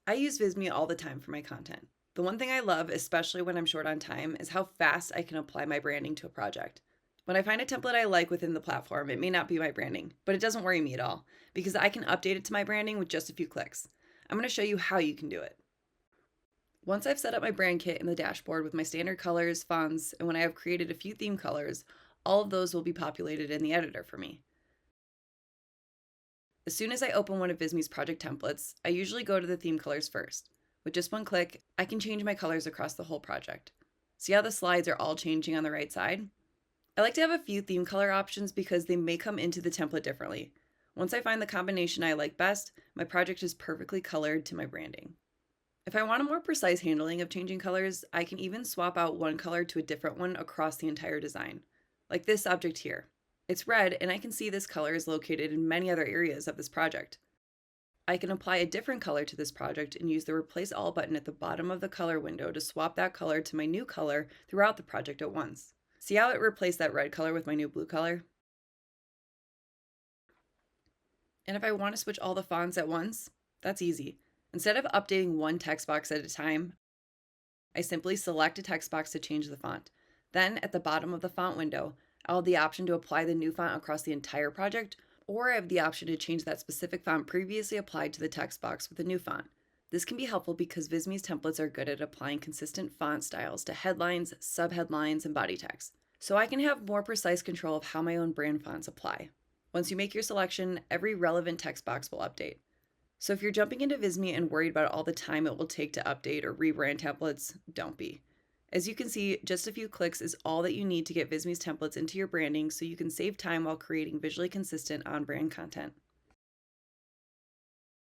I use Visme all the time for my content. The one thing I love, especially when I'm short on time, is how fast I can apply my branding to a project. When I find a template I like within the platform, it may not be my branding, but it doesn't worry me at all because I can update it to my branding with just a few clicks. I'm going to show you how you can do it. Once I've set up my brand kit in the dashboard with my standard colors, fonts, and when I have created a few theme colors, all of those will be populated in the editor for me. As soon as I open one of Visme's project templates, I usually go to the theme colors first. With just one click, I can change my colors across the whole project. See how the slides are all changing on the right side? I like to have a few theme color options because they may come into the template differently. Once I find the combination I like best, my project is perfectly colored to my branding. If I want a more precise handling of changing colors, I can even swap out one color to a different one across the entire design. Like this object here. It's red, and I can see this color is located in many other areas of this project. I can apply a different color to this project and use the Replace All button at the bottom of the color window to swap that color to my new color throughout the project at once. See how it replaced that red color with my new blue color? And if I want to switch all the fonts at once, that's easy. Instead of updating one text box at a time, I simply select a text box to change the font. Then, at the bottom of the font window, I'll have the option to apply the new font across the entire project, or I have the option to change that specific font previously applied to the text box with a new font. This can be helpful because Visme's templates are good at applying consistent font styles to headlines, subheadlines, and body text, so I can have more precise control of how my own brand fonts apply. Once you make your selection, every relevant text box will update. So if you're jumping into Visme and worried about all the time it will take to update or rebrand templates, don't be. As you can see, just a few clicks is all that you need to get Visme's templates into your branding so you can save time while creating visually consistent on-brand content.